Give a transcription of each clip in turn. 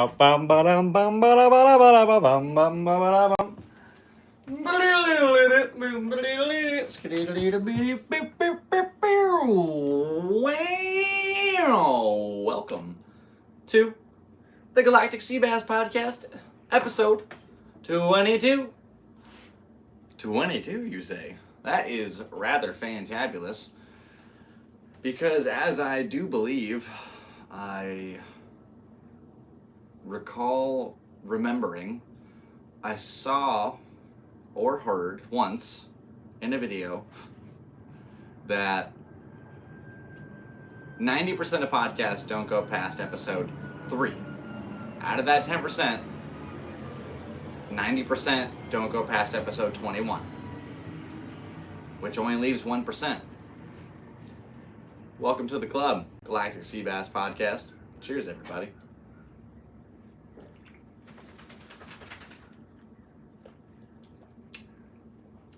Bum ba dum bum ba da ba da ba da ba bum bum ba ba da bum. Wow! Welcome to the Galactic Seabass podcast, episode 22. 22, you say? That is rather fantabulous, because as I do believe, I recall remembering I saw or heard once in a video that 90% of podcasts don't go past episode 3. Out of that 10%, 90% don't go past episode 21, which only leaves 1%. Welcome to the club, Galactic Seabass podcast. Cheers, everybody.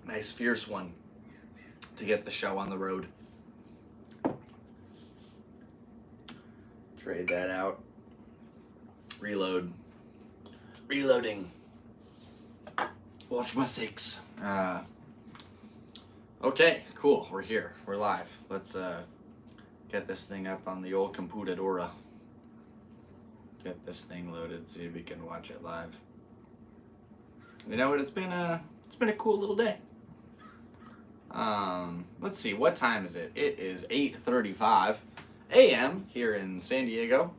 Nice fierce one to get the show on the road. Trade that out. Reload. Reloading. Watch my six. Okay, cool. We're here. We're live. Let's get this thing up on the old computadora. Get this thing loaded, see if we can watch it live. You know what? It's been a cool little day. Let's see, what time is it? It is 8:35 a.m. here in San Diego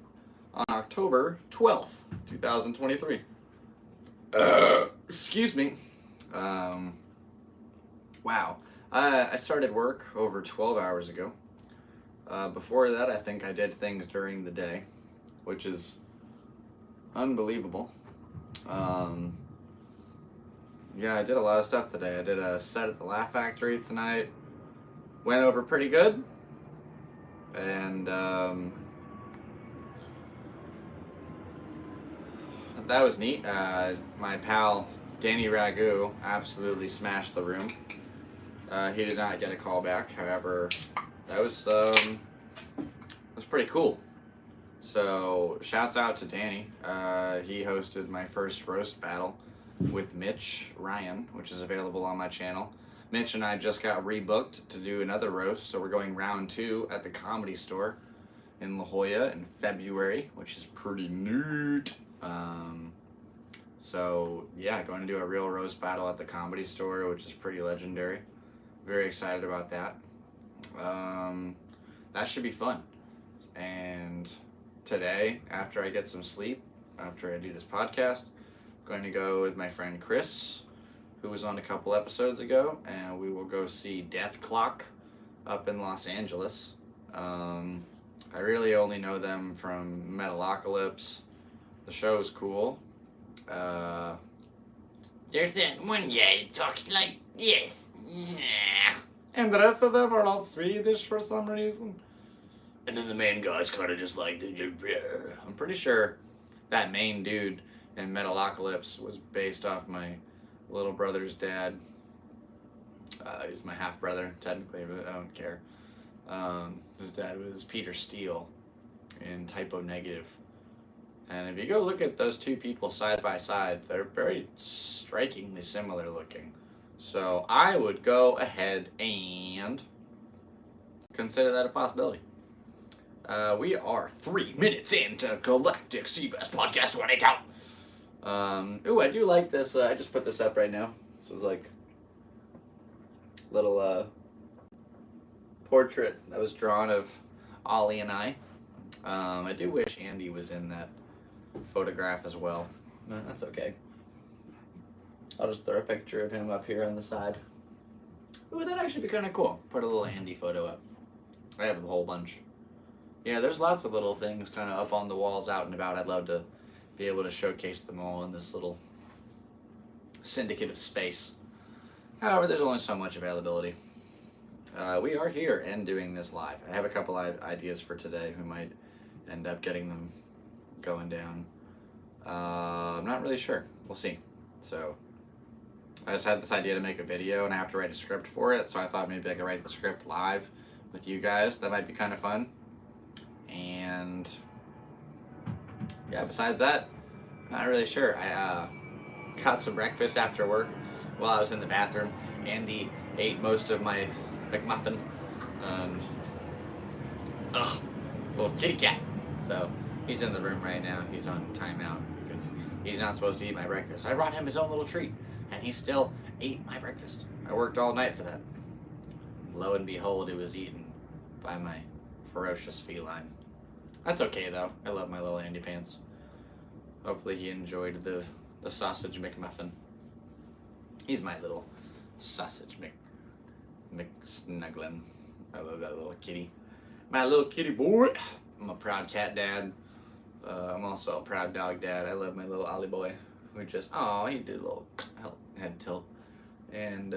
on October 12th, 2023. Excuse me. Wow. I started work over 12 hours ago. Before that, I think I did things during the day, which is unbelievable. Yeah, I did a lot of stuff today. I did a set at the Laugh Factory tonight. Went over pretty good. And that was neat. My pal Danny Ragu absolutely smashed the room. He did not get a call back. However, that was pretty cool. So shouts out to Danny. He hosted my first roast battle with Mitch Ryan, which is available on my channel. Mitch and I just got rebooked to do another roast, so we're going round 2 at the Comedy Store in La Jolla in February, which is pretty neat. So yeah, going to do a real roast battle at the Comedy Store, which is pretty legendary. Very excited about that. That should be fun. And today, after I get some sleep, after I do this podcast, going to go with my friend Chris, who was on a couple episodes ago, and we will go see Death Clock up in Los Angeles. I really only know them from Metalocalypse. The show is cool. There's that one guy who talks like this. And the rest of them are all Swedish for some reason. And then the main guy's kind of just like... I'm pretty sure that main dude in Metalocalypse was based off my little brother's dad. He's my half brother, technically, but I don't care. His dad was Peter Steele in Typo Negative. And if you go look at those two people side by side, they're very strikingly similar looking. So I would go ahead and consider that a possibility. We are 3 minutes into Galactic Seabass podcast when I count. Ooh, I do like this. I just put this up right now. This was like little portrait that was drawn of Ollie and I. I do wish Andy was in that photograph as well. But that's okay. I'll just throw a picture of him up here on the side. Ooh, that'd actually be kind of cool. Put a little Andy photo up. I have a whole bunch. Yeah, there's lots of little things kind of up on the walls out and about. I'd love to be able to showcase them all in this little syndicate of space. However, there's only so much availability. We are here and doing this live. I have a couple ideas for today. We might end up getting them going down. I'm not really sure. We'll see. So I just had this idea to make a video and I have to write a script for it. So I thought maybe I could write the script live with you guys. That might be kind of fun. And yeah, besides that, Not really sure. I got some breakfast after work while I was in the bathroom. Andy ate most of my McMuffin. Um, ugh, little kitty cat. So he's in the room right now. He's on timeout because he's not supposed to eat my breakfast. I brought him his own little treat, and he still ate my breakfast. I worked all night for that. Lo and behold, it was eaten by my ferocious feline. That's okay though. I love my little Andy Pants. Hopefully he enjoyed the sausage McMuffin. He's my little sausage McSnugglin. I love that little kitty. My little kitty boy. I'm a proud cat dad. I'm also a proud dog dad. I love my little Ollie boy. We just, he did a little head tilt. And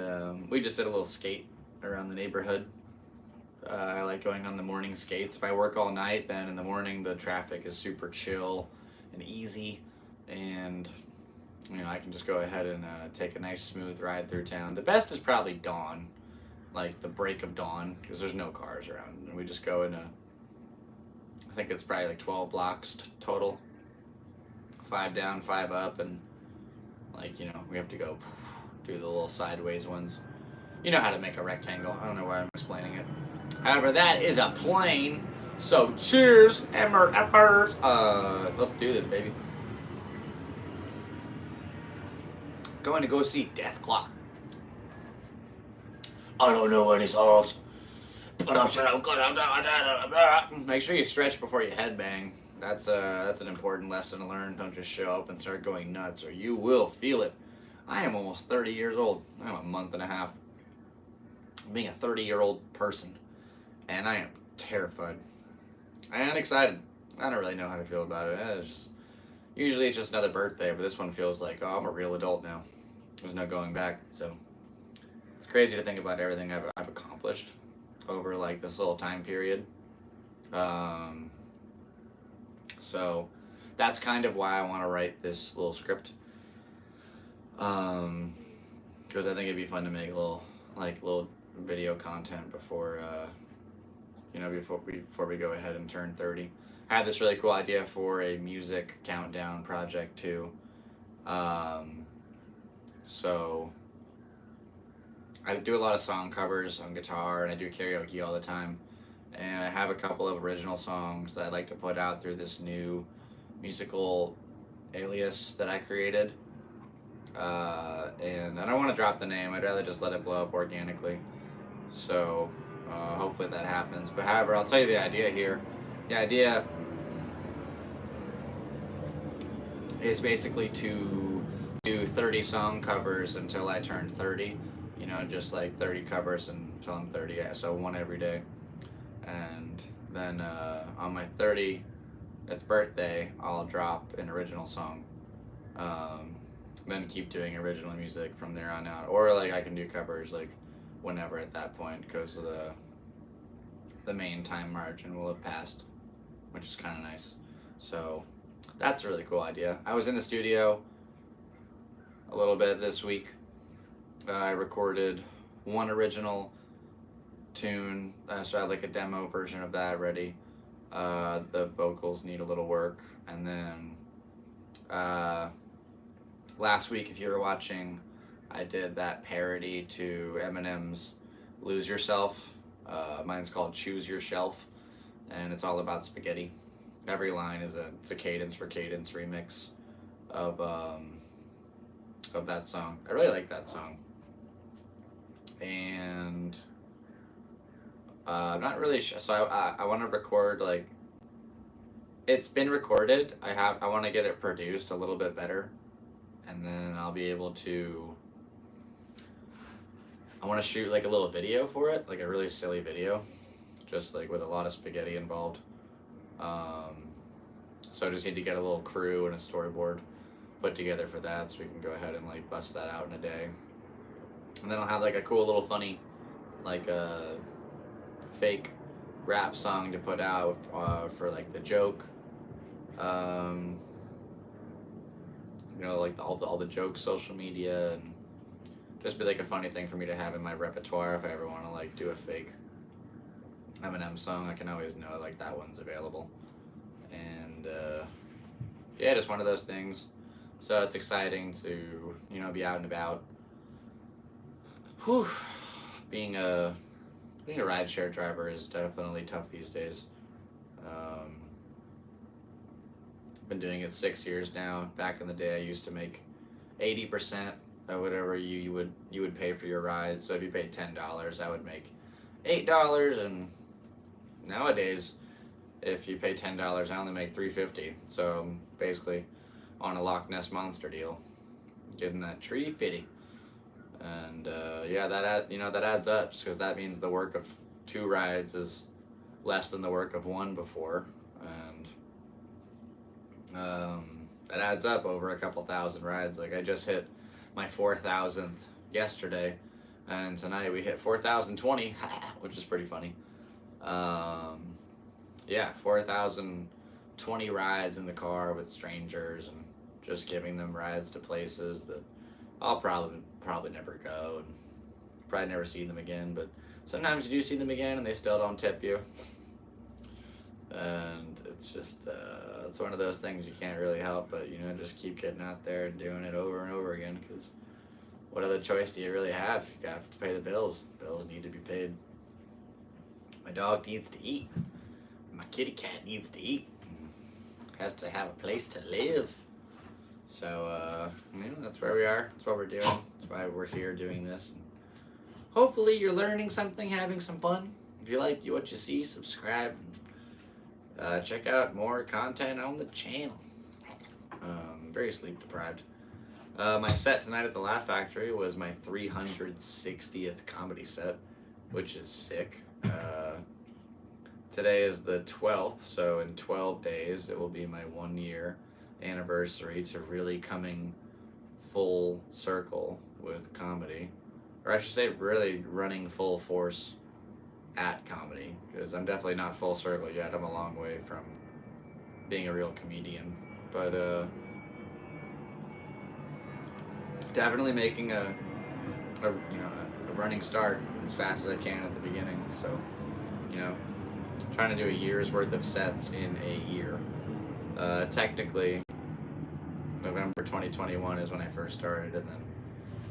we just did a little skate around the neighborhood. I like going on the morning skates. If I work all night, then in the morning the traffic is super chill and easy. And, I can just go ahead and take a nice smooth ride through town. The best is probably dawn, like the break of dawn, because there's no cars around. And we just go in I think it's probably like 12 blocks total. 5 down, 5 up, and we have to go do the little sideways ones. You know how to make a rectangle. I don't know why I'm explaining it. However, that is a plane. So cheers, MRFers. Let's do this, baby. Going to go see Death Clock. I don't know any songs, but I'm sure I'm good. Make sure you stretch before you headbang. That's an important lesson to learn. Don't just show up and start going nuts, or you will feel it. I am almost 30 years old. I'm a month and a half being a 30-year-old person, and I am terrified. I am excited. I don't really know how to feel about it. Usually it's just another birthday, but this one feels like, I'm a real adult now. There's no going back. So it's crazy to think about everything I've accomplished over like this little time period. So that's kind of why I want to write this little script. Because I think it'd be fun to make a little video content before we go ahead and turn 30. I had this really cool idea for a music countdown project too. So I do a lot of song covers on guitar, and I do karaoke all the time. And I have a couple of original songs that I'd like to put out through this new musical alias that I created. And I don't want to drop the name. I'd rather just let it blow up organically. So hopefully that happens. But however, I'll tell you the idea here. The idea is basically to do 30 song covers until I turn 30. Just like 30 covers until I'm 30. So one every day. And then on my 30th birthday, I'll drop an original song. Then keep doing original music from there on out. Or I can do covers whenever at that point, because of the main time margin will have passed, which is kind of nice. So that's a really cool idea. I was in the studio a little bit this week. I recorded one original tune, so I have a demo version of that ready. The vocals need a little work, and then last week, if you were watching, I did that parody to Eminem's Lose Yourself. Mine's called Choose Your Shelf, and it's all about spaghetti. Every line is a cadence for cadence remix of that song. I really like that song. And I'm not really sure. So I want to record it's been recorded. I want to get it produced a little bit better, and then I'll be able to. I want to shoot a little video for it, a really silly video, just with a lot of spaghetti involved. So I just need to get a little crew and a storyboard put together for that, so we can go ahead and bust that out in a day. And then I'll have a cool little funny, a fake rap song to put out for the joke. All the jokes, social media, and just be a funny thing for me to have in my repertoire if I ever want to do a fake Eminem song. I can always know that one's available. And yeah, just one of those things. So it's exciting to, you know, be out and about. Whew. Being a being a rideshare driver is definitely tough these days. Um, been doing it 6 years now. Back in the day, I used to make 80% of whatever you would pay for your ride. So if you paid $10, I would make $8, and nowadays, if you pay $10, I only make $3.50. So I'm basically on a Loch Ness monster deal, getting that tree fitty. And yeah, that adds up because that means the work of 2 rides is less than the work of 1 before, and that adds up over a couple thousand rides. Like I just hit my 4,000th yesterday, and tonight we hit 4,020, which is pretty funny. Yeah, 4,020 rides in the car with strangers and just giving them rides to places that I'll probably never go and probably never see them again. But sometimes you do see them again and they still don't tip you, and it's just it's one of those things you can't really help but just keep getting out there and doing it over and over again, because what other choice do you really have? You have to pay the bills. Bills need to be paid. My dog needs to eat. My kitty cat needs to eat. Has to have a place to live. So that's where we are. That's what we're doing. That's why we're here doing this. Hopefully you're learning something, having some fun. If you like what you see, subscribe. Check out more content on the channel. Very sleep deprived. My set tonight at the Laugh Factory was my 360th comedy set, which is sick. Today is the 12th, so in 12 days it will be my 1 year anniversary to really coming full circle with comedy. Or I should say really running full force at comedy, because I'm definitely not full circle yet. I'm a long way from being a real comedian. But definitely making a running start as fast as I can at the beginning. So, trying to do a year's worth of sets in a year. Technically, November 2021 is when I first started, and then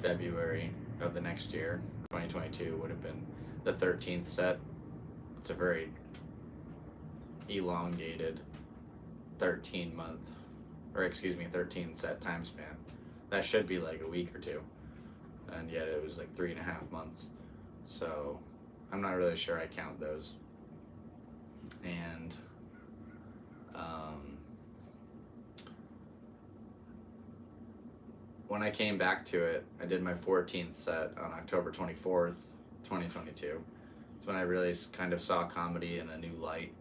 February of the next year, 2022, would have been the 13th set. It's a very elongated 13 set time span. That should be like a week or two, and yet it was like 3.5 months. So I'm not really sure I count those. And when I came back to it, I did my 14th set on October 24th, 2022. It's when I really kind of saw comedy in a new light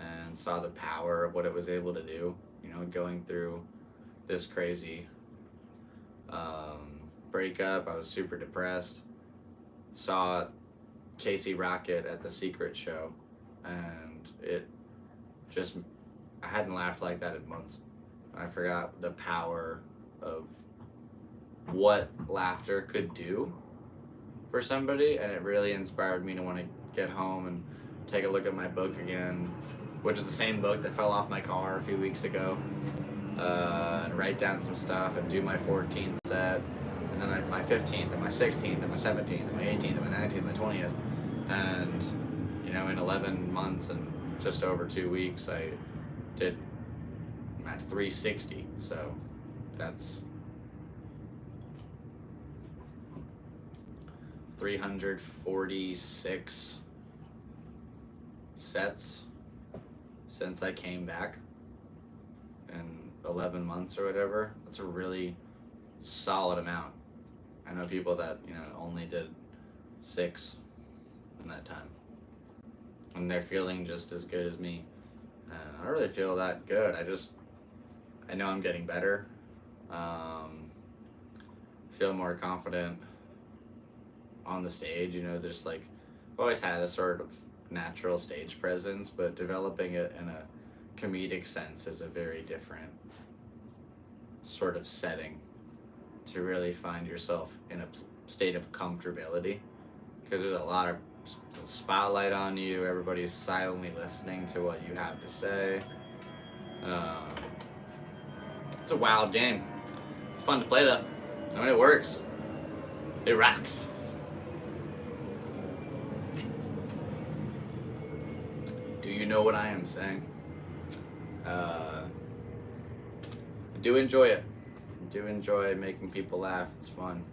and saw the power of what it was able to do. Going through this crazy breakup, I was super depressed. Saw Casey Rocket at the Secret show, and I hadn't laughed like that in months. I forgot the power of what laughter could do for somebody, and it really inspired me to want to get home and take a look at my book again, which is the same book that fell off my car a few weeks ago, and write down some stuff and do my 14th set, and then my 15th and my 16th and my 17th and my 18th and my 19th and my 20th, and in 11 months and just over 2 weeks I did at 360. So that's 346 sets since I came back in 11 months or whatever. That's a really solid amount. I know people that only did 6 in that time, and they're feeling just as good as me. And I don't really feel that good. I know I'm getting better. Feel more confident on the stage. Just like I've always had a sort of natural stage presence, but developing it in a comedic sense is a very different sort of setting to really find yourself in a state of comfortability, because there's a lot of spotlight on you. Everybody's silently listening to what you have to say. It's a wild game. It's fun to play though. I mean, it works. It rocks. Do you know what I am saying? I do enjoy it. I do enjoy making people laugh. It's fun.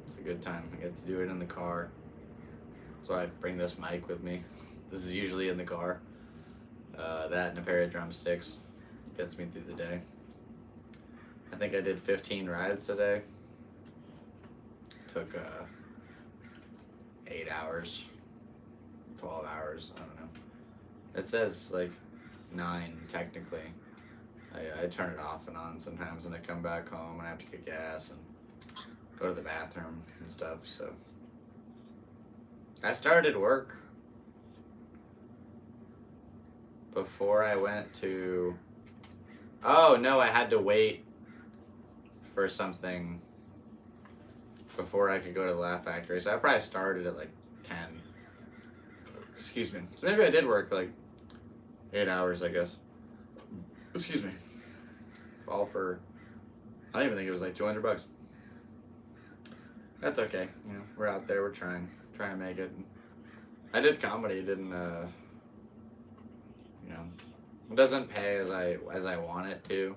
It's a good time. I get to do it in the car. That's why I bring this mic with me. This is usually in the car. That and a pair of drumsticks gets me through the day. I think I did 15 rides today. Took 8 hours, 12 hours, I don't know. It says like 9 technically. I turn it off and on sometimes when I come back home and I have to get gas and go to the bathroom and stuff, so. I started work before I went to, oh no, I had to wait for something before I could go to the Laugh Factory, so I probably started at like 10. Excuse me. So maybe I did work like 8 hours, I guess. Excuse me. All for, I don't even think it was like $200. That's okay. You know, we're out there, we're trying to make it. I did comedy, didn't you know, it doesn't pay as I want it to.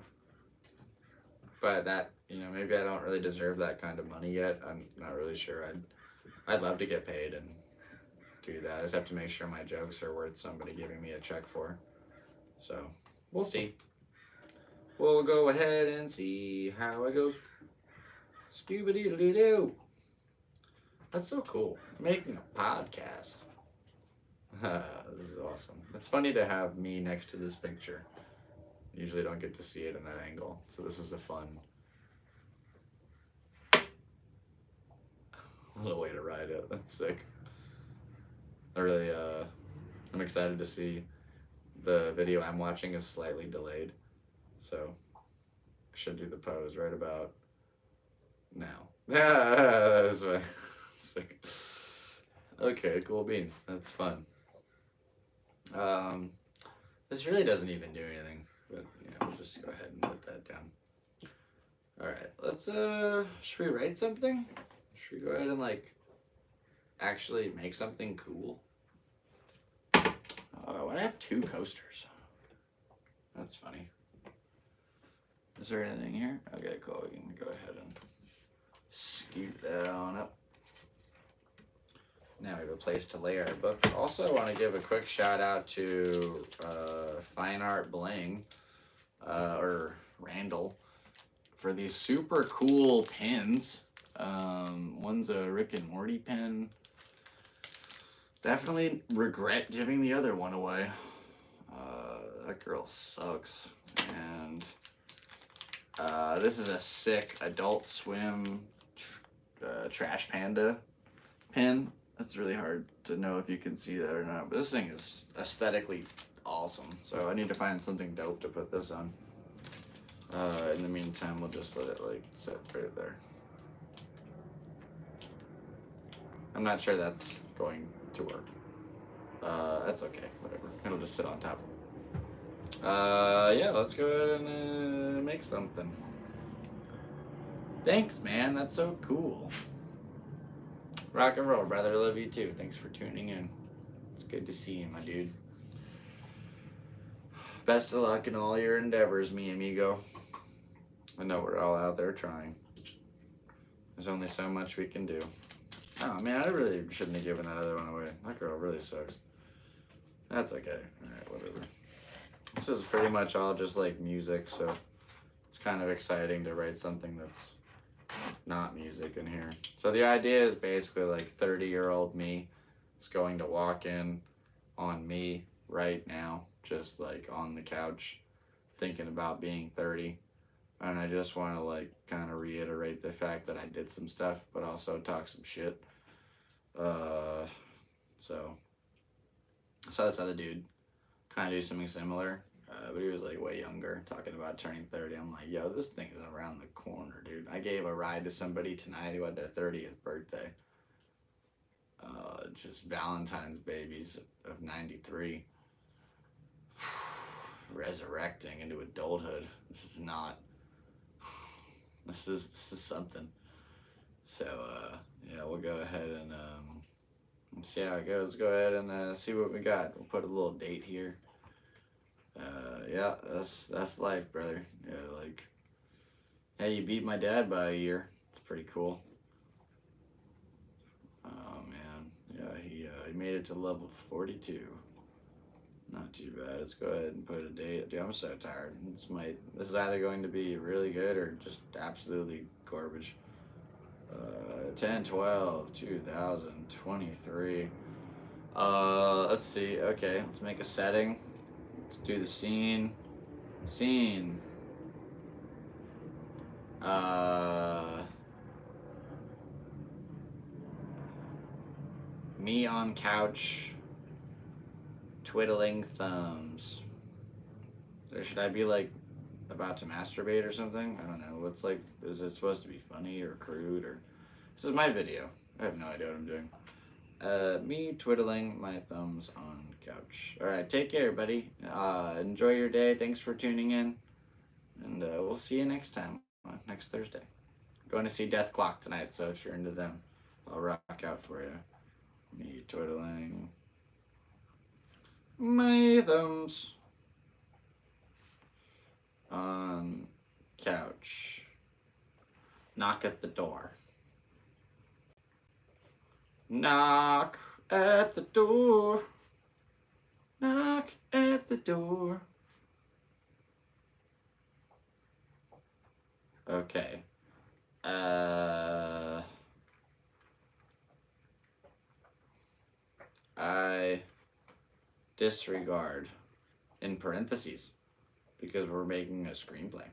But that, you know, maybe I don't really deserve that kind of money yet. I'm not really sure. I'd love to get paid and do that. I just have to make sure my jokes are worth somebody giving me a check for. So, we'll see. We'll go ahead and see how it goes. Scooby-doo-doo-doo. That's so cool. Making a podcast. This is awesome. It's funny to have me next to this picture. Usually don't get to see it in that angle. So this is a fun little way to ride it. That's sick. I'm excited to see. The video I'm watching is slightly delayed. So I should do the pose right about now. That's right. Sick. Okay, cool beans. That's fun. This really doesn't even do anything, but you know, we'll just go ahead and put that down. Alright, let's should we write something? Should we go ahead and like actually make something cool? Why do I have 2 coasters? That's funny. Is there anything here? Okay, cool. We can go ahead and scoot that on up. Now we have a place to lay our books. Also, I want to give a quick shout out to Fine Art Bling, or Randall, for these super cool pins. One's a Rick and Morty pin. Definitely regret giving the other one away. That girl sucks. And this is a sick Adult Swim Trash Panda pin. It's really hard to know if you can see that or not, but this thing is aesthetically awesome. So I need to find something dope to put this on. In the meantime, we'll just let it like sit right there. I'm not sure that's going to work. That's okay, whatever. It'll just sit on top. Yeah, let's go ahead and make something. Thanks, man. That's so cool. Rock and roll, brother. Love you too. Thanks for tuning in. It's good to see you, my dude. Best of luck in all your endeavors, mi amigo. I know we're all out there trying. There's only so much we can do. Oh, man, I really shouldn't have given that other one away. That girl really sucks. That's okay. Alright, whatever. This is pretty much all just like music, so it's kind of exciting to write something that's not music in here. So the idea is basically like 30-year-old me is going to walk in on me right now, just like on the couch, thinking about being 30. And I just want to like kind of reiterate the fact that I did some stuff, but also talk some shit. So I saw this other dude kind of do something similar, but he was like way younger, talking about turning 30. I'm like, yo, this thing is around the corner, dude. I gave a ride to somebody tonight who had their 30th birthday. Just Valentine's babies of 93. Resurrecting into adulthood. This is not This is something. So yeah, we'll go ahead and see how it goes. Go ahead and see what we got. We'll put a little date here. Yeah, that's life, brother. Yeah, like, hey, you beat my dad by a year. It's pretty cool. Oh man, yeah, he made it to level 42. Not too bad. Let's go ahead and put a date. Dude, I'm so tired. This is either going to be really good or just absolutely garbage. 10/12, 2023. Let's see. Okay, let's make a setting. Let's do the scene. Scene. Me on couch, twiddling thumbs. Or should I be like about to masturbate or something? I don't know. What's like? Is it supposed to be funny or crude or? This is my video. I have no idea what I'm doing. Me twiddling my thumbs on couch. All right, take care, buddy. Enjoy your day. Thanks for tuning in, and we'll see you next time, next Thursday. Going to see Death Clock tonight, so if you're into them, I'll rock out for you. Me twiddling my thumbs on couch. Knock at the door. Knock at the door. Knock at the door. Okay. I disregard in parentheses because we're making a screenplay.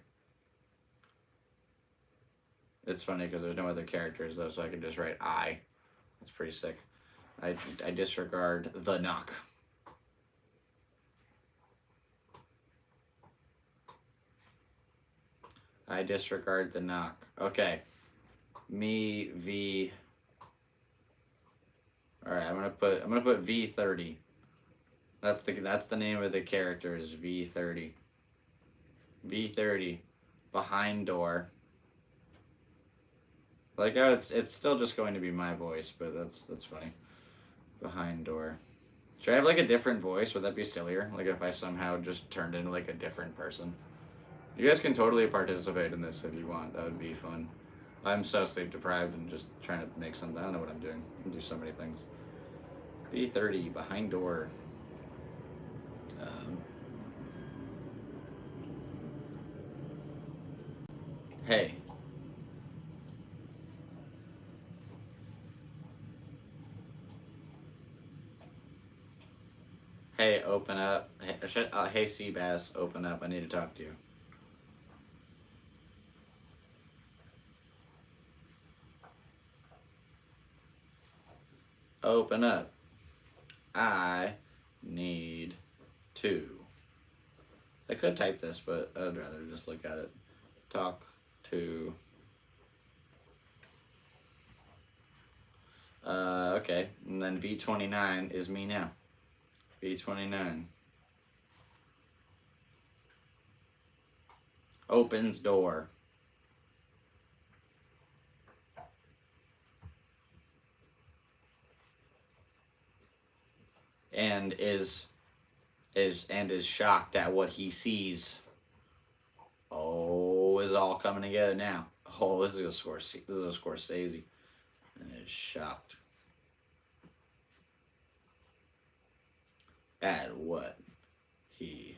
It's funny because there's no other characters though, so I can just write I. That's pretty sick. I disregard the knock. I disregard the knock. Okay. Me V. All right, I'm gonna put V30. That's the name of the character is V30. V30 behind door. Like, oh, it's still just going to be my voice, but that's funny. Behind door. Should I have like a different voice? Would that be sillier? Like if I somehow just turned into like a different person? You guys can totally participate in this if you want. That would be fun. I'm so sleep deprived and just trying to make something. I don't know what I'm doing. I do so many things. V30 behind door. Hey. Hey, open up. Hey, Seabass, open up. I need to talk to you. Open up. I need to. I could type this, but I'd rather just look at it. Talk to. Okay. And then V29 is me now. V29. Opens door. And is shocked at what he sees. Oh, is all coming together now. Oh, this is a Scorsese. And is shocked at what he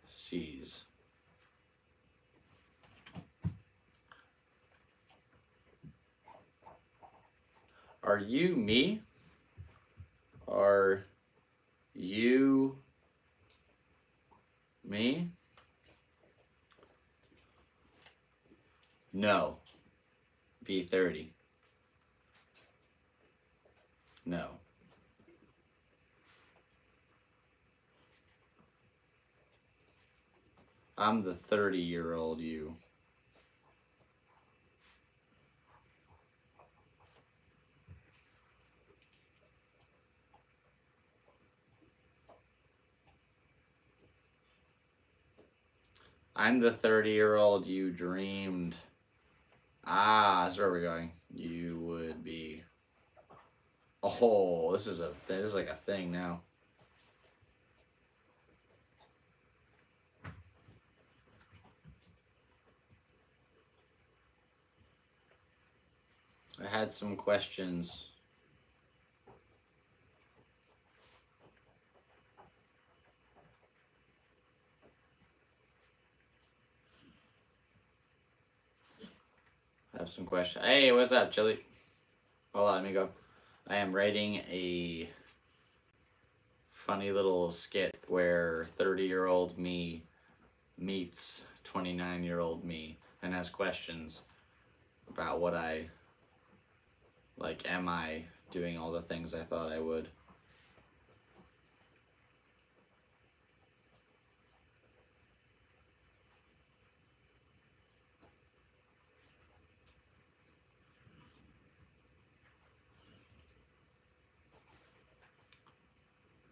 sees. Are you me? Are you me? No. V30. No. I'm the 30-year-old you. I'm the 30-year-old you dreamed. Ah, that's where we're going. You would be. Oh, this is like a thing now. I had some questions. I have some questions. Hey, what's up, Chili? Hold on, let me go. I am writing a funny little skit where 30-year-old me meets 29-year-old me and has questions about what I like. Am I doing all the things I thought I would?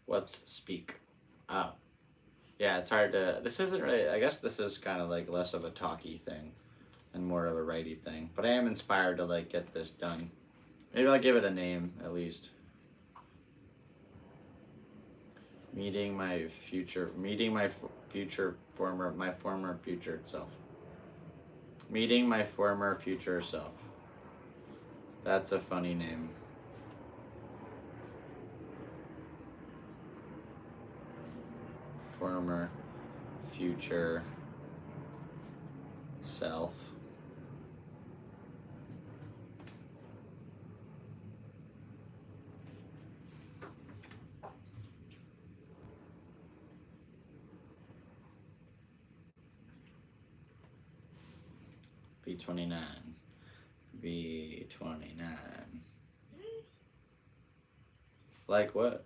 What's speak? Oh. Yeah, it's hard to. This isn't really. I guess this is kind of like less of a talky thing and more of a righty thing. But I am inspired to like get this done. Maybe I'll give it a name at least. Meeting my future future self. Meeting my former future self. That's a funny name. Former future self. B29. B29. Like what?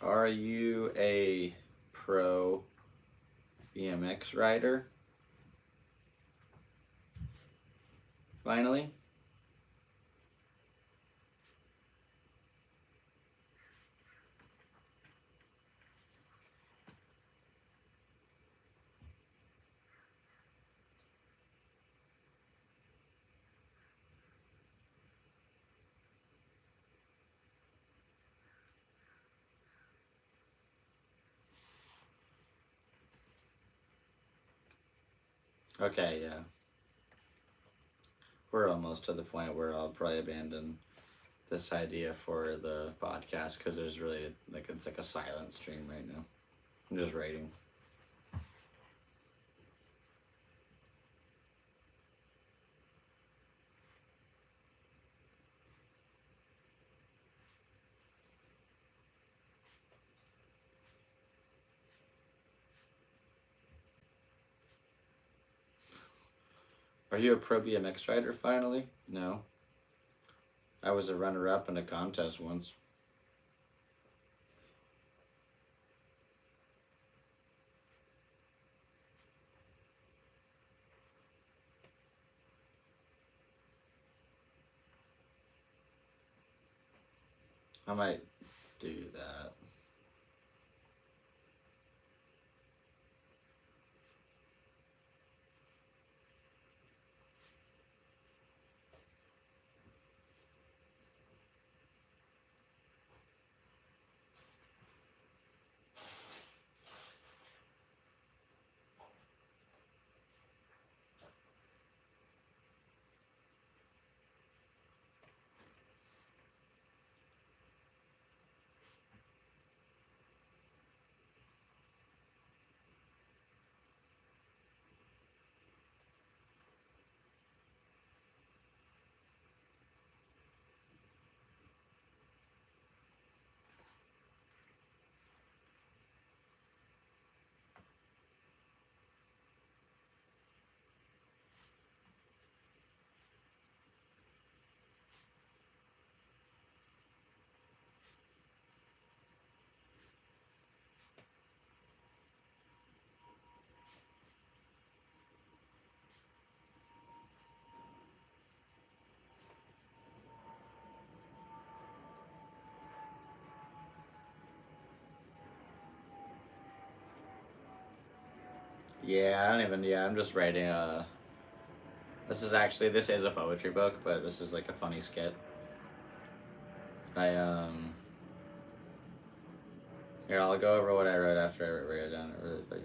Are you a pro BMX rider? Finally? Okay, yeah. We're almost to the point where I'll probably abandon this idea for the podcast because there's really like it's like a silent stream right now. I'm just writing. Are you a pro BMX rider finally? No. I was a runner-up in a contest once. I might do that. Yeah, I don't even. Yeah, I'm just writing a. This is a poetry book, but this is like a funny skit. I. Here, I'll go over what I wrote after I wrote it down. I really think.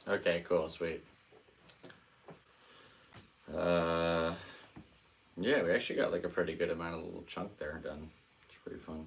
Okay, cool, sweet. Uh, yeah, we actually got like a pretty good amount of little chunk there done. It's pretty fun.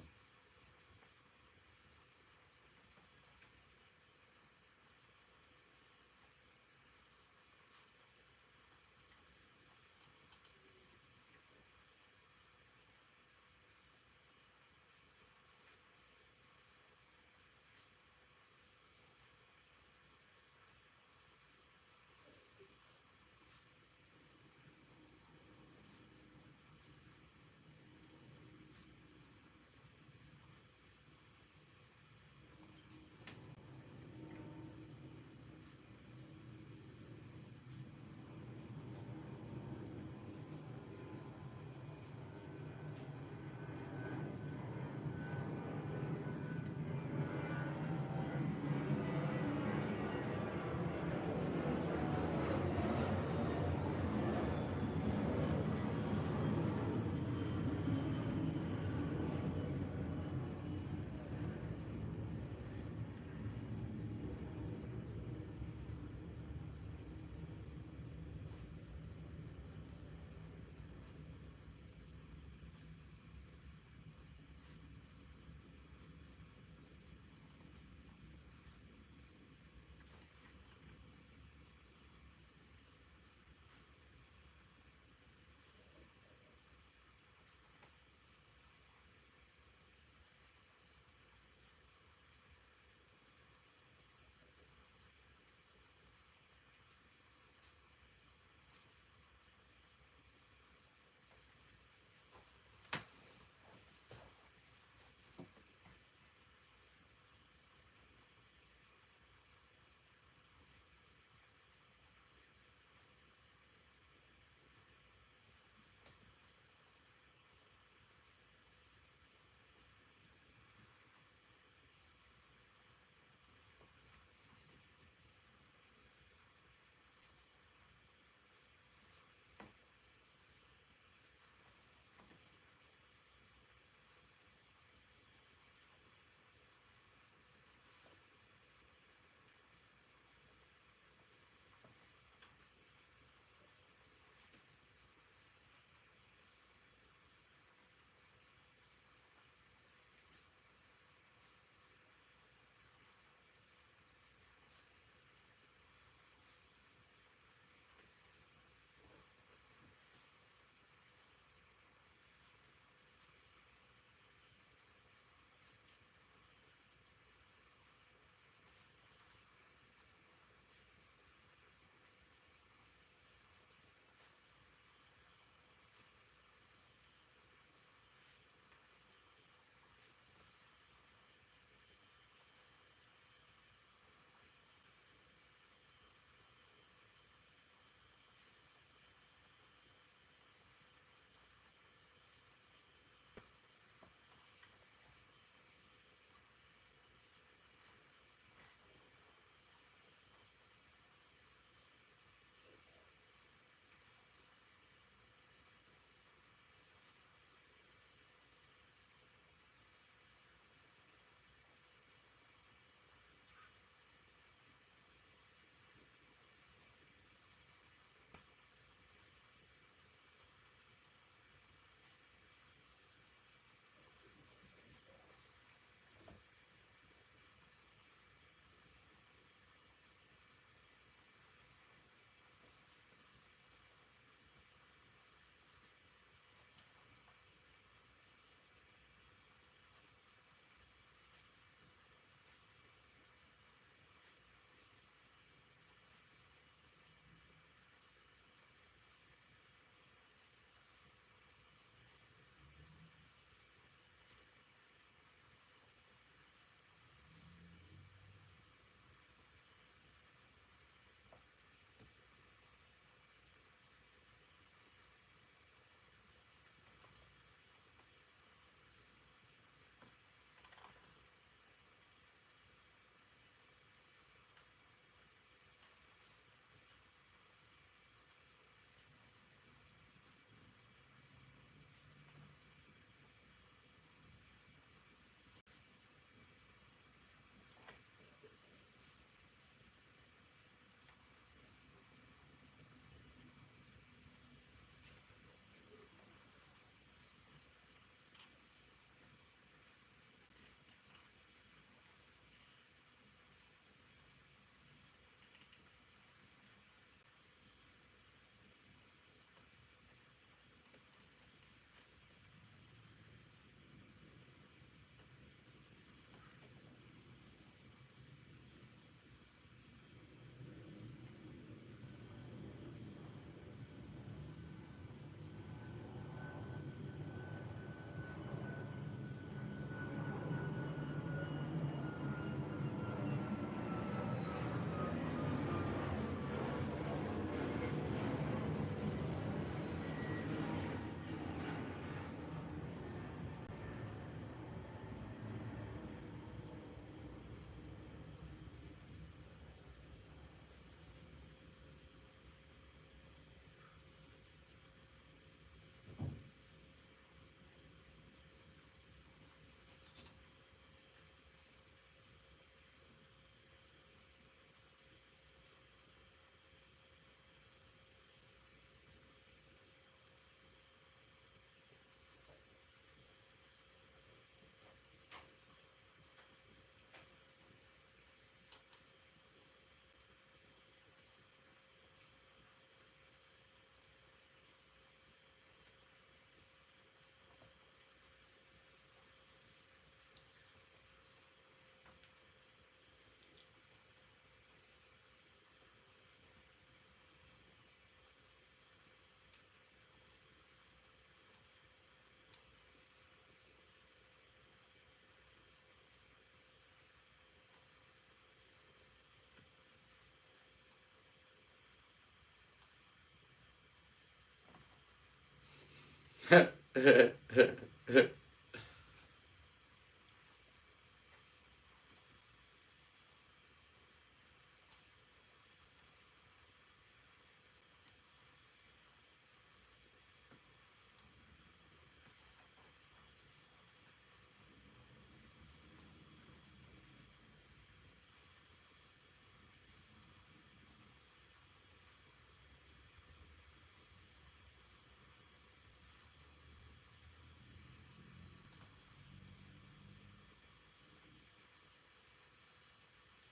I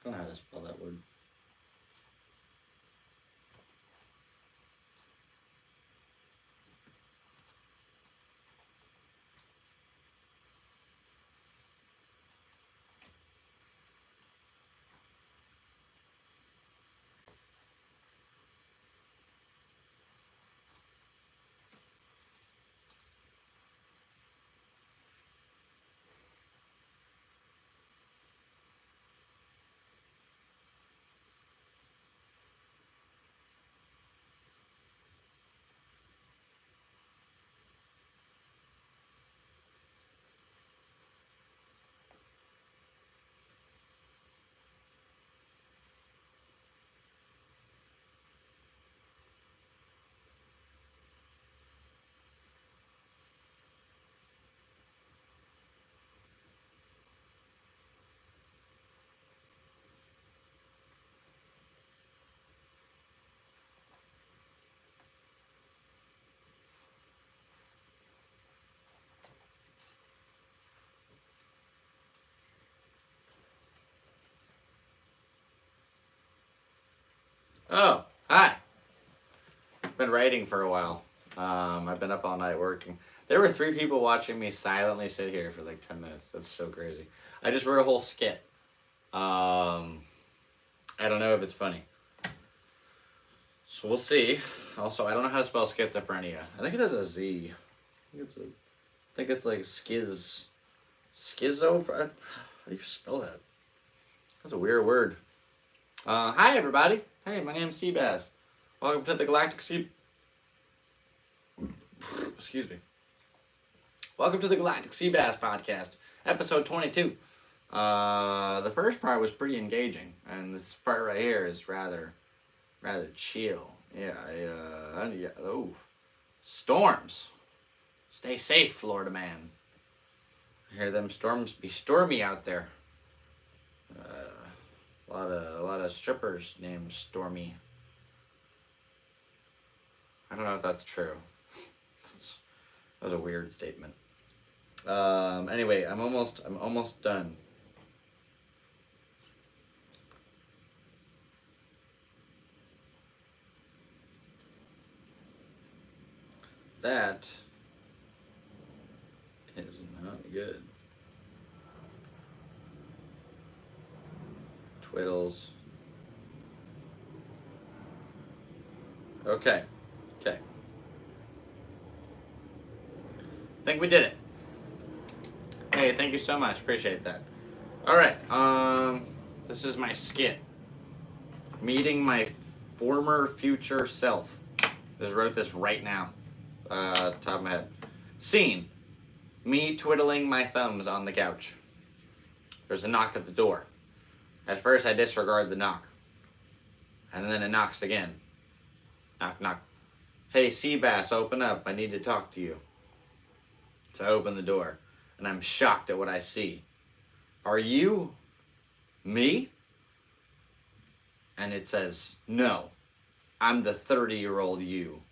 don't know how to spell that word. Oh, hi. Been writing for a while. I've been up all night working. There were 3 people watching me silently sit here for like 10 minutes. That's so crazy. I just wrote a whole skit. I don't know if it's funny. So we'll see. Also, I don't know how to spell schizophrenia. I think it has a Z. I think it's like schiz. Schizo? How do you spell that? That's a weird word. Hi, everybody. Hey, my name's Seabass. Welcome to the Galactic Excuse me. Welcome to the Galactic Seabass podcast, episode 22. The first part was pretty engaging, and this part right here is rather chill. Yeah, oh, storms. Stay safe, Florida man. I hear them storms be stormy out there. A lot of strippers named Stormy. I don't know if that's true. That was a weird statement. Anyway, I'm almost done. That is not good. Twiddles. Okay. I think we did it. Hey, thank you so much. Appreciate that. All right. This is my skit. Meeting my former future self. Just wrote this right now. Top of my head. Scene. Me twiddling my thumbs on the couch. There's a knock at the door. At first, I disregard the knock. And then it knocks again. Knock, knock. Hey, Seabass, open up. I need to talk to you. So I open the door, and I'm shocked at what I see. Are you me? And it says, no. I'm the 30-year-old you.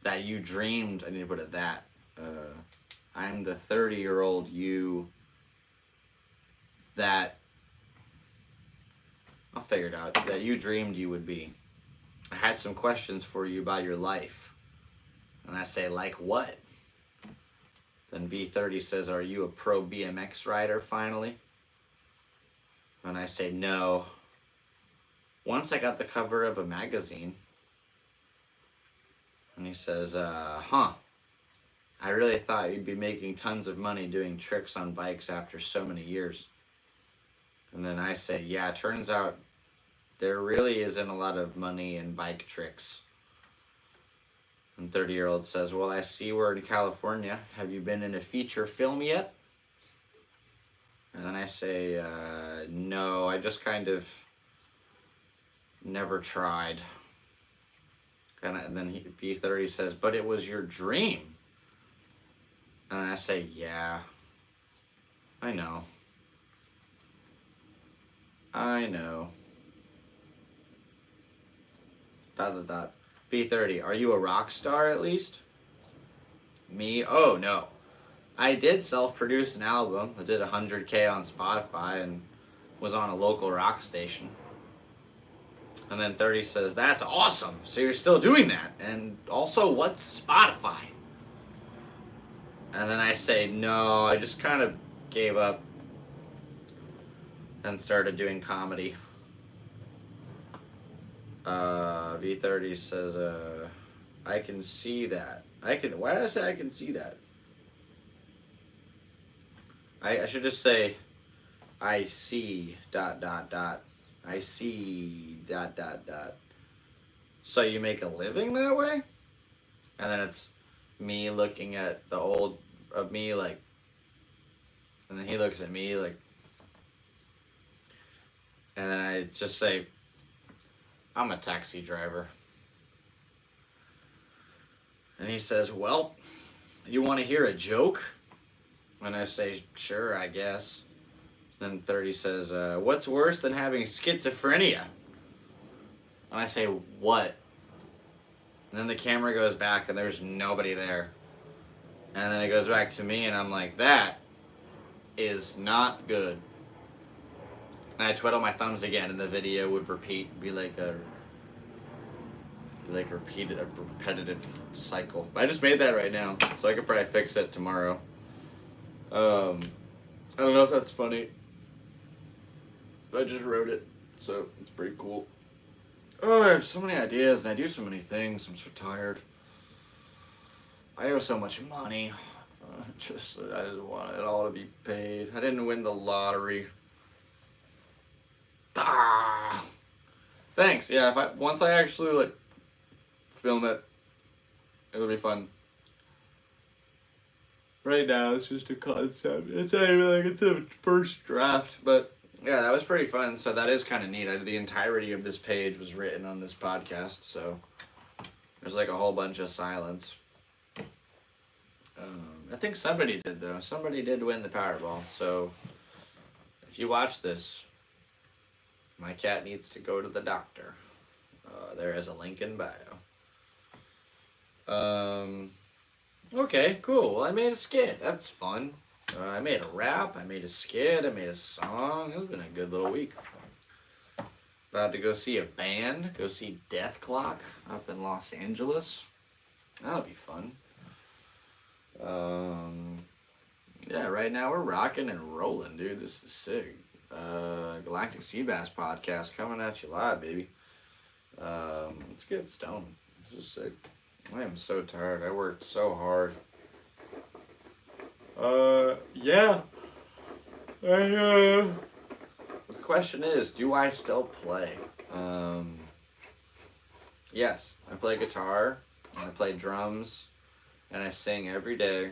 That you dreamed. I need to put it that. I'm the 30-year-old you that... I'll figure it out. That you dreamed you would be. I had some questions for you about your life. And I say, like what? Then V30 says, are you a pro BMX rider finally? And I say, no. Once I got the cover of a magazine. And he says, I really thought you'd be making tons of money doing tricks on bikes after so many years. And then I say, yeah, turns out there really isn't a lot of money in bike tricks. And 30-year-old says, well, I see we're in California. Have you been in a feature film yet? And then I say, no, I just kind of never tried. And then V30 says, but it was your dream. And I say, yeah, I know. I know. ... V30, are you a rock star at least? Me? Oh, no. I did self-produce an album. I did 100K on Spotify and was on a local rock station. And then 30 says, that's awesome. So you're still doing that. And also, what's Spotify? And then I say, no, I just kind of gave up and started doing comedy. V30 says, I can see that. Why did I say I can see that? I should just say, I see ... I see ... So you make a living that way? And then it's me looking at the old of me like, and then he looks at me like, and then I just say, I'm a taxi driver. And he says, well, you want to hear a joke? And I say, sure, I guess. Then 30 says, what's worse than having schizophrenia? And I say, what? And then the camera goes back and there's nobody there. And then it goes back to me and I'm like, that is not good. And I twiddle my thumbs again and the video would repeat, be like a repetitive cycle. I just made that right now, so I could probably fix it tomorrow. I don't know if that's funny. I just wrote it, so it's pretty cool. Oh, I have so many ideas and I do so many things. I'm so tired. I owe so much money. I just want it all to be paid. I didn't win the lottery. Ah! Thanks. Yeah, once I actually film it, it'll be fun. Right now it's just a concept. It's not even it's a first draft, but yeah, that was pretty fun. So that is kind of neat. The entirety of this page was written on this podcast, so there's a whole bunch of silence. I think somebody did though. Somebody did win the Powerball. So if you watch this, my cat needs to go to the doctor. There is a link in bio. Okay, cool. Well, I made a skit. That's fun. I made a rap. I made a skit. I made a song. It's been a good little week. About to go see a band. Go see Death Clock up in Los Angeles. That'll be fun. Yeah, right now we're rocking and rolling, dude. This is sick. Galactic Seabass podcast coming at you live, baby. Let's get stoned. This is sick. I am so tired. I worked so hard. Yeah. The question is, do I still play? Yes. I play guitar, and I play drums, and I sing every day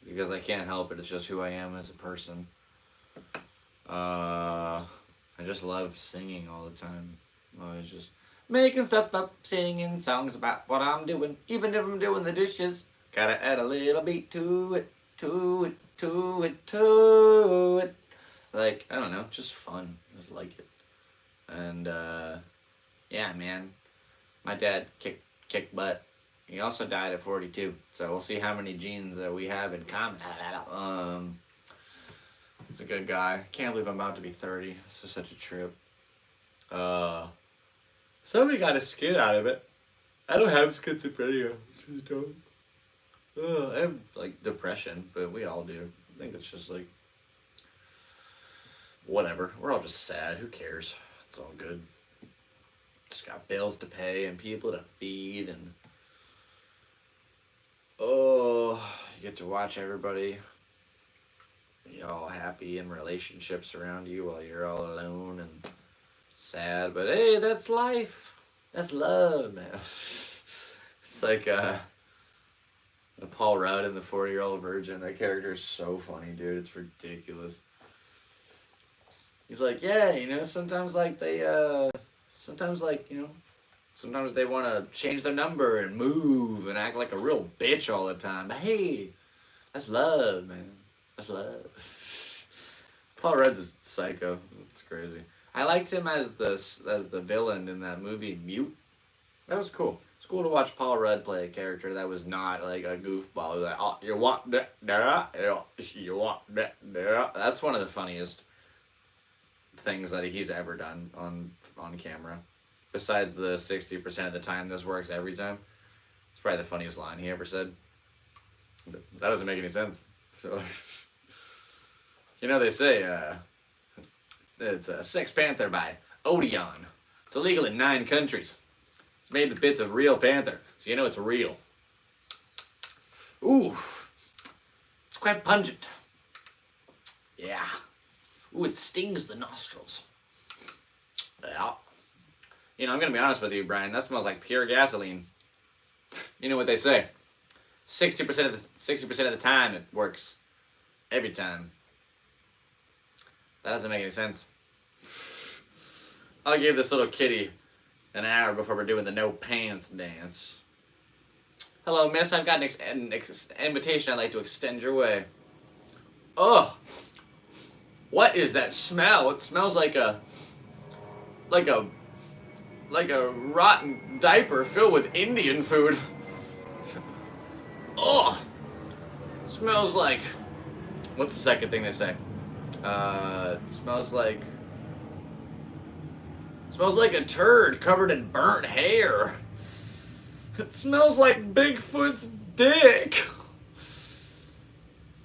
because I can't help it. It's just who I am as a person. I just love singing all the time. I was just making stuff up, singing songs about what I'm doing, even if I'm doing the dishes. Gotta add a little beat to it, to it, to it, to it. I don't know, just fun. Just like it. And, yeah, man. My dad kicked butt. He also died at 42. So we'll see how many genes we have in common. He's a good guy. Can't believe I'm about to be 30. This is such a trip. Somebody got a skit out of it. I don't have schizophrenia. It's just dope. I have depression, but we all do. I think it's just whatever. We're all just sad. Who cares? It's all good. Just got bills to pay and people to feed and you get to watch everybody be all happy in relationships around you while you're all alone and sad. But hey, that's life. That's love, man. It's It's like the Paul Rudd and the 40-Year-Old Virgin. That character is so funny, dude. It's ridiculous. He's like, yeah, you know, sometimes like they, sometimes like, you know, sometimes they want to change their number and move and act like a real bitch all the time. But hey, that's love, man. That's love. Paul Rudd's a psycho. It's crazy. I liked him as the villain in that movie Mute. That was cool. It's cool to watch Paul Rudd play a character that was not like a goofball. Like, oh, you want that? You want that? That's one of the funniest things that he's ever done on camera. Besides the 60% of the time this works every time. It's probably the funniest line he ever said. That doesn't make any sense. So, you know, they say it's a Sex Panther by Odeon. It's illegal in 9 countries. It's made with bits of real panther, so you know it's real. Ooh, it's quite pungent. Yeah. Ooh, it stings the nostrils. Yeah. You know, I'm gonna be honest with you, Brian. That smells like pure gasoline. You know what they say? 60% of the time it works. Every time. That doesn't make any sense. I'll give this little kitty an hour before we're doing the no pants dance. Hello, miss. I've got an invitation I'd like to extend your way. Ugh. What is that smell? It smells like a rotten diaper filled with Indian food. Ugh. It smells like... What's the second thing they say? It smells like a turd covered in burnt hair. It smells like Bigfoot's dick.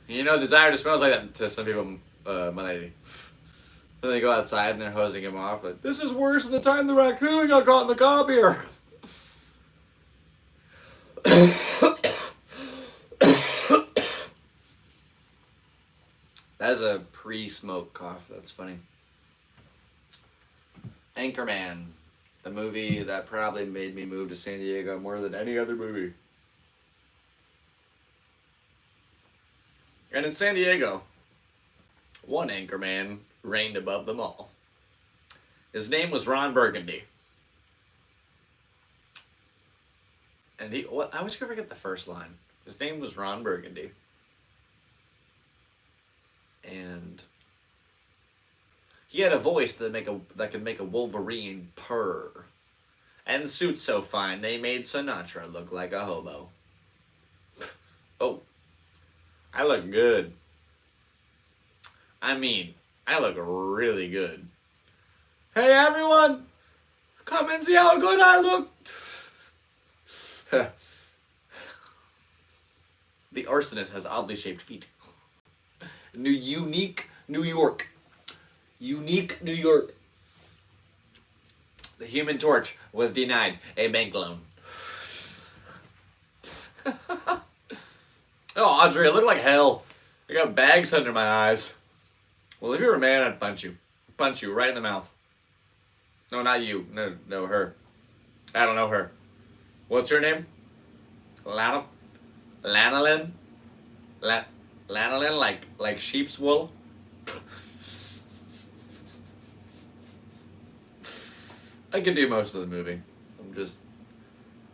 You know, desire smells like that to some people, my lady. Then they go outside and they're hosing him off. Like, this is worse than the time the raccoon got caught in the copier. That is a pre-smoke cough. That's funny. Anchorman, the movie that probably made me move to San Diego more than any other movie. And in San Diego, one Anchorman reigned above them all. His name was Ron Burgundy. And I always forget the first line. His name was Ron Burgundy. And he had a voice that could make a Wolverine purr. And suits so fine, they made Sinatra look like a hobo. Oh, I look good. I mean, I look really good. Hey everyone, come and see how good I look. The arsonist has oddly shaped feet. Unique New York. Unique New York. The Human Torch was denied a bank loan. Oh, Audrey, I look like hell. I got bags under my eyes. Well, if you were a man, I'd punch you. Punch you right in the mouth. No, not you. No, her. I don't know her. What's her name? Lanolin? Lanolin, like sheep's wool? I can do most of the movie. This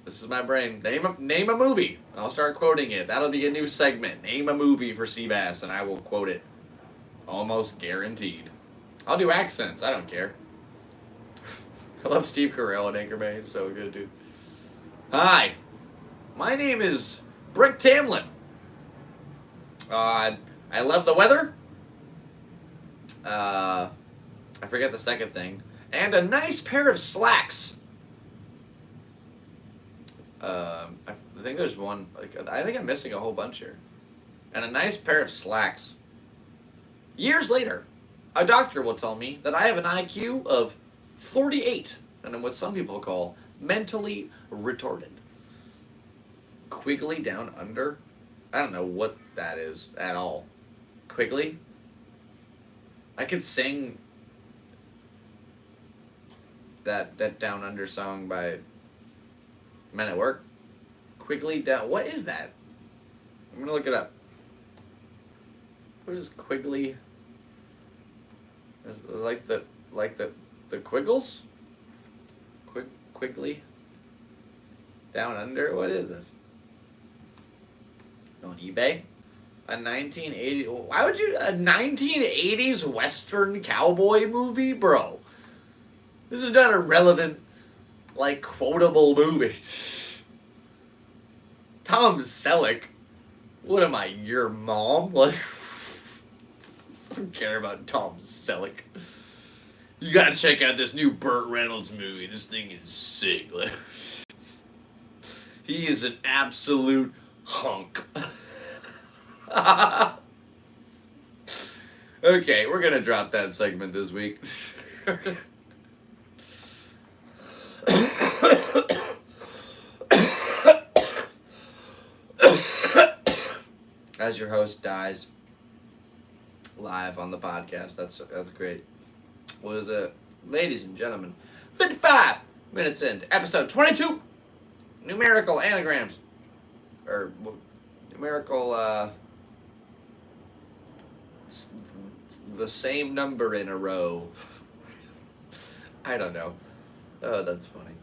is my brain. Name a movie. I'll start quoting it. That'll be a new segment. Name a movie for Seabass, and I will quote it. Almost guaranteed. I'll do accents. I don't care. I love Steve Carell and Anchorman. He's so good, dude. Hi. My name is Brick Tamlin. I love the weather. I forget the second thing. And a nice pair of slacks. I think there's one. I think I'm missing a whole bunch here. And a nice pair of slacks. Years later, a doctor will tell me that I have an IQ of 48, and I'm what some people call mentally retarded. Quigley Down Under? I don't know what that is at all. Quigley? I could sing that Down Under song by Men at Work. Quigley down. What is that? I'm gonna look it up. What is Quigley? Is it like the Quiggles? Quigley? Down Under? What is this? On eBay? A 1980... Why would you... A 1980s Western cowboy movie? Bro. This is not a relevant, like, quotable movie. Tom Selleck? What am I, your mom? Like... I don't care about Tom Selleck. You gotta check out this new Burt Reynolds movie. This thing is sick. Like, he is an absolute hunk. Okay, we're gonna drop that segment this week. As your host dies live on the podcast, that's great. What is it, ladies and gentlemen? 55 minutes into episode 22. Numerical anagrams, or numerical the same number in a row. I don't know. Oh, that's funny.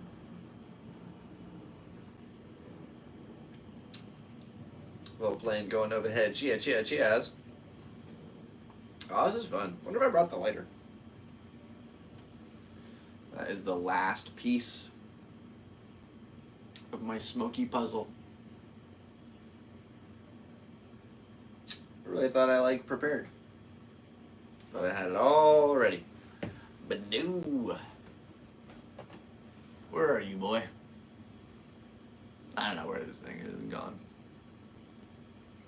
Little plane going overhead. Cheers. Oh, this is fun. Wonder if I brought the lighter. That is the last piece of my smoky puzzle. I really thought I prepared. Thought I had it all ready. But no. Where are you, boy? I don't know where this thing is gone.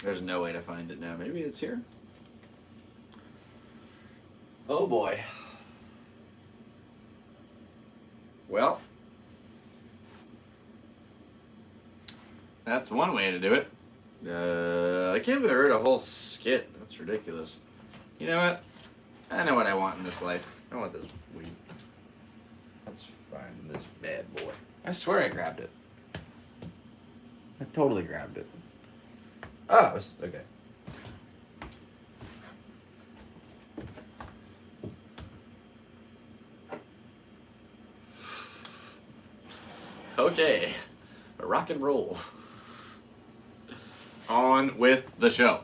There's no way to find it now. Maybe it's here? Oh boy. Well, that's one way to do it. I can't believe I heard a whole skit. That's ridiculous. You know what? I know what I want in this life. I want this weed. Let's find this bad boy. I swear I grabbed it. I totally grabbed it. Oh, it's okay. Okay, rock and roll. On with the show.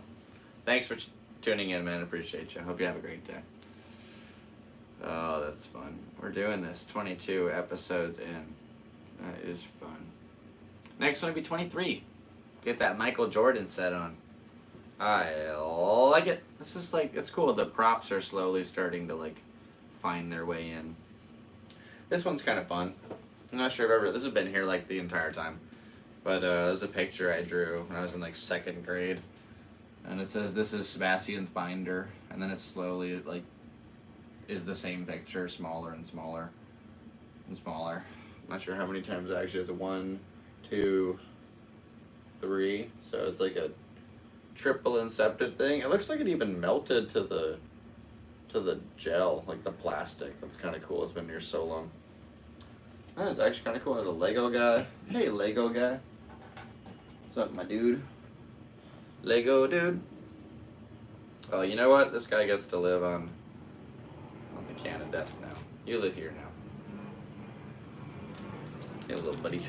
Thanks for tuning in, man. Appreciate you. Hope you have a great day. Oh, that's fun. We're doing this 22 episodes in. That is fun. Next one will be 23. Get that Michael Jordan set on. I like it. This is it's cool. The props are slowly starting to find their way in. This one's kind of fun. I'm not sure if this has been here the entire time. But there's a picture I drew when I was in 2nd grade. And it says, this is Sebastian's binder. And then it slowly is the same picture, smaller and smaller and smaller. I'm not sure how many times it actually is. 1, 2, 3. So it's a triple incepted thing. It looks like it even melted to the gel, the plastic. That's kind of cool. It's been here so long. That is actually kind of cool. There's a Lego guy. Hey, Lego guy. What's up, my dude? Lego dude. Oh, you know what? This guy gets to live on the can of death now. You live here now. Hey, little buddy.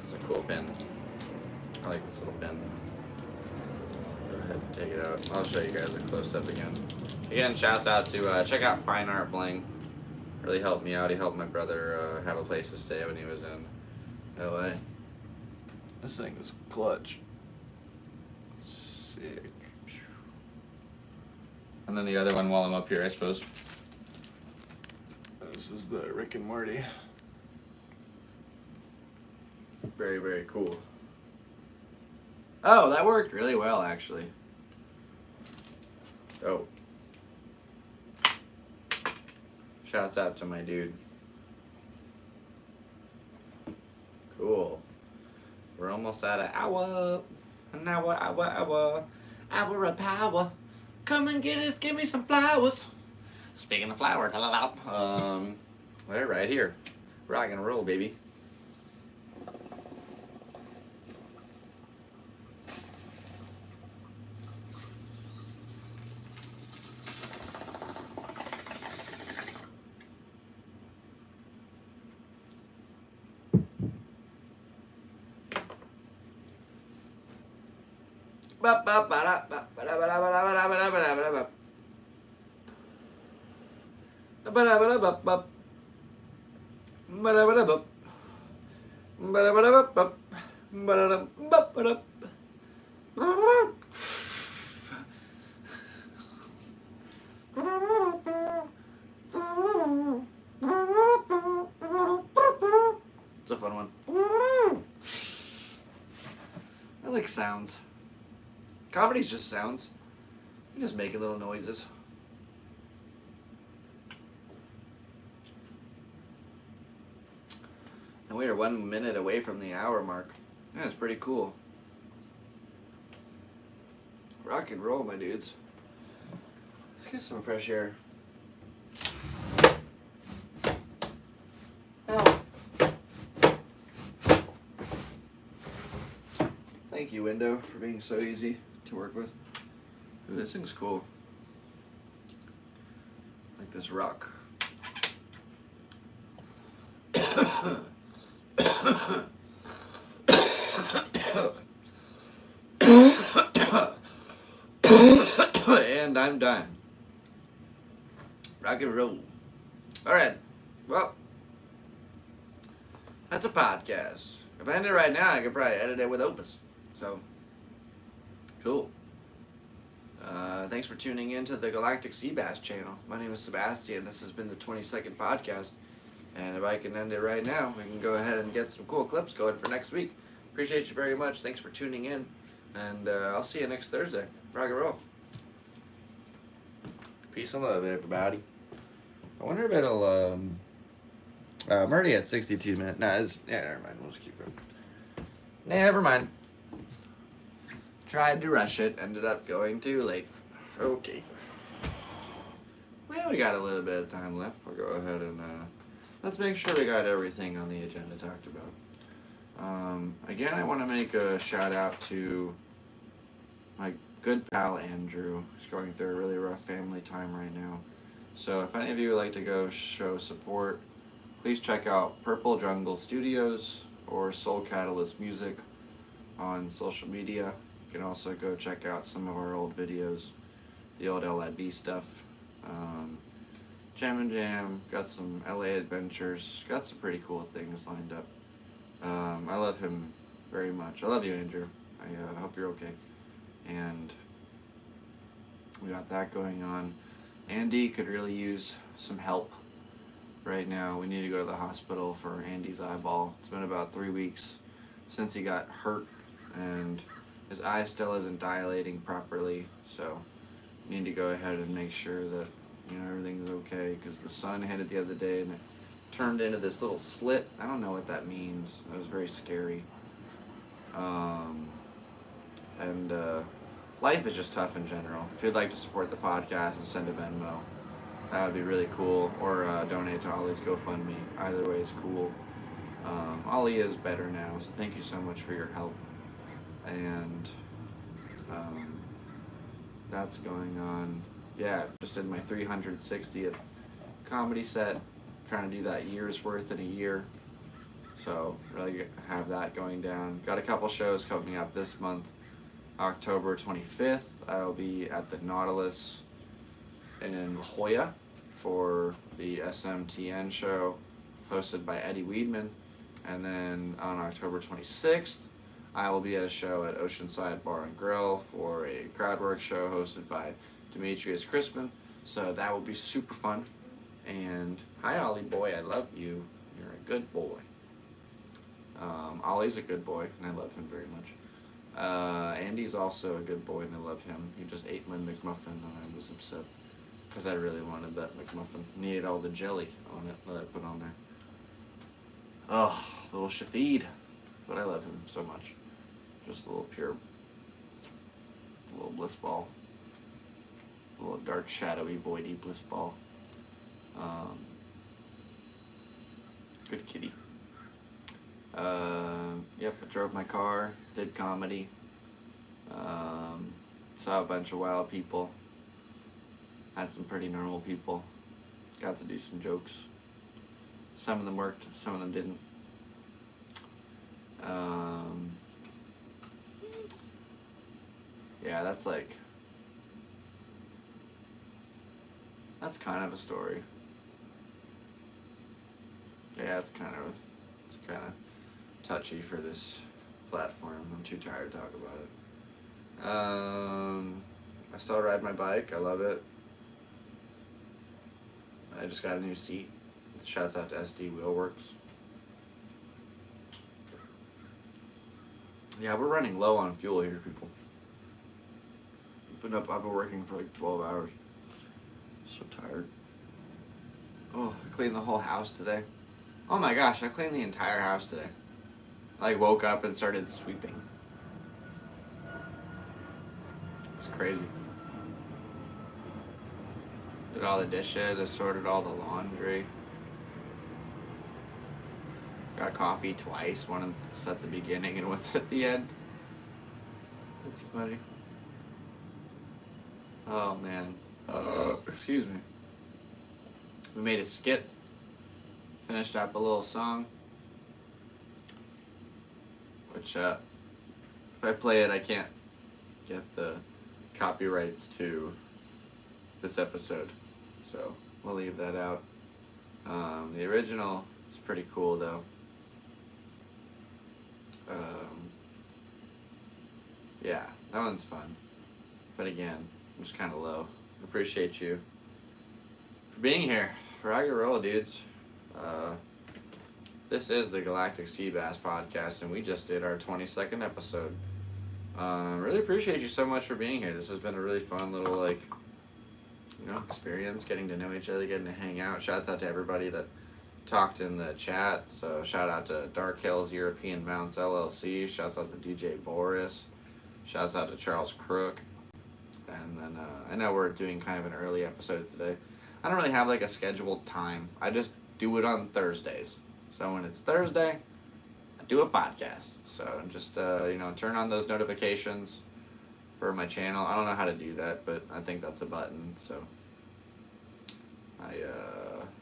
It's a cool pen. I like this little pen. Go ahead and take it out. I'll show you guys a close-up again. Again, shouts out to, check out Fine Art Bling. Really helped me out. He helped my brother have a place to stay when he was in LA. This thing is clutch. Sick. And then the other one while I'm up here, I suppose. This is the Rick and Morty. Very, very cool. Oh, that worked really well, actually. Oh. Shouts out to my dude. Cool. We're almost at an hour. An hour of power. Come and give me some flowers. Speaking of flowers, they're right here. Rock and roll, baby. It's a fun one. I like sounds. Comedy's just sounds. You just making little noises. And we are 1 minute away from the hour mark. That's pretty cool. Rock and roll, my dudes. Let's get some fresh air. Oh. Thank you, window, for being so easy to work with. Ooh, this thing's cool. Like this rock. And I'm done. Rock and roll. Alright. Well, that's a podcast. If I end it right now, I could probably edit it with Opus. So, cool. Thanks for tuning in to the Galactic Seabass channel. My name is Sebastian. This has been the 22nd podcast. And if I can end it right now, we can go ahead and get some cool clips going for next week. Appreciate you very much. Thanks for tuning in. And I'll see you next Thursday. Rock and roll. Peace and love, everybody. I wonder if it'll, I'm already at 62 minutes. Nah, never mind. We'll just keep going. Never mind. Tried to rush it. Ended up going too late. Okay. Well, we got a little bit of time left. We'll go ahead and, let's make sure we got everything on the agenda talked about. Again, I want to make a shout out to my good pal Andrew. He's going through a really rough family time right now. So if any of you would like to go show support, please check out Purple Jungle Studios or Soul Catalyst Music on social media. You can also go check out some of our old videos, the old LIB stuff. Jam and Jam, got some LA adventures, got some pretty cool things lined up. I love him very much. I love you, Andrew. I hope you're okay. And we got that going on. Andy could really use some help right now. We need to go to the hospital for Andy's eyeball. It's been about 3 weeks since he got hurt, and his eye still isn't dilating properly, so we need to go ahead and make sure that, you know, everything's okay, because the sun hit it the other day and it turned into this little slit. I don't know what that means. It was very scary. Life is just tough in general. If you'd like to support the podcast and send a Venmo, that would be really cool. Or donate to Ollie's GoFundMe. Either way is cool. Ollie is better now, so thank you so much for your help. And that's going on. Yeah, just did my 360th comedy set. Trying to do that year's worth in a year. So really have that going down. Got a couple shows coming up this month. October 25th, I'll be at the Nautilus in La Jolla for the SMTN show hosted by Eddie Weedman. And then on October 26th, I will be at a show at Oceanside Bar and Grill for a crowdwork show hosted by Demetrius Crispin. So that will be super fun. And hi, Ollie boy, I love you. You're a good boy. Ollie's a good boy, and I love him very much. Andy's also a good boy, and I love him. He just ate my McMuffin, and I was upset because I really wanted that McMuffin. Needed all the jelly on it that I put on there. Oh, little Shafid. But I love him so much. Just a little pure, a little bliss ball. A little dark, shadowy, voidy bliss ball. Good kitty. Yep, I drove my car, did comedy, saw a bunch of wild people, had some pretty normal people, got to do some jokes. Some of them worked, some of them didn't. yeah, that's like, that's kind of a story. Yeah, it's kind of touchy for this platform. I'm too tired to talk about it. I still ride my bike. I love it. I just got a new seat. Shouts out to SD Wheelworks. Yeah, we're running low on fuel here, people. I've been working for like 12 hours. So tired. Oh, I cleaned the whole house today. Oh my gosh, I cleaned the entire house today. I like woke up and started sweeping. It's crazy. Did all the dishes, I sorted all the laundry. Got coffee twice, once at the beginning and once at the end. That's funny. Oh man. Excuse me. We made a skit. Finished up a little song. Which, if I play it, I can't get the copyrights to this episode. So, we'll leave that out. The original is pretty cool, though. Yeah, that one's fun. But again, I'm just kind of low. Appreciate you for being here. Rock and roll, dudes. This is the Galactic Seabass podcast, and we just did our 22nd episode. Really appreciate you so much for being here. This has been a really fun little, like, experience, getting to know each other, getting to hang out. Shouts out to everybody that talked in the chat. So shout out to Dark Hills European Mounts LLC. Shouts out to DJ Boris. Shouts out to Charles Crook. And then I know we're doing kind of an early episode today. I don't really have like a scheduled time. I just do it on Thursdays. So when it's Thursday, I do a podcast. So just turn on those notifications for my channel. I don't know how to do that, but I think that's a button. So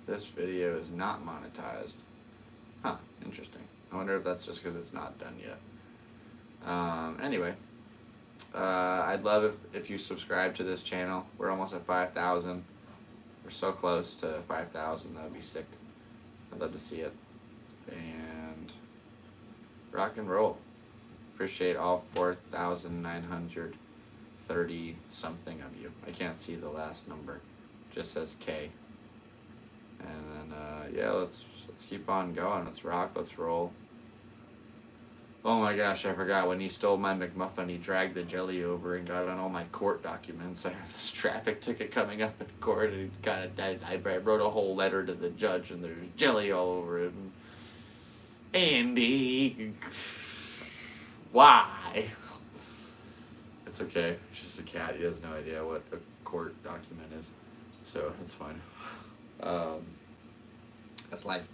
this video is not monetized. Huh, interesting. I wonder if that's just because it's not done yet. Anyway, I'd love if you subscribe to this channel. We're almost at 5,000. We're so close to 5,000. That would be sick. I'd love to see it. And rock and roll. Appreciate all 4,930 something of you. I can't see the last number. Just says K. And then let's keep on going. Let's rock. Let's roll. Oh my gosh, I forgot. When he stole my McMuffin, he dragged the jelly over and got on all my court documents. I have this traffic ticket coming up in court, and he kind of died. I wrote a whole letter to the judge, and there's jelly all over it. Andy, why? It's okay. It's just a cat. He has no idea what a court document is, so it's fine. That's life,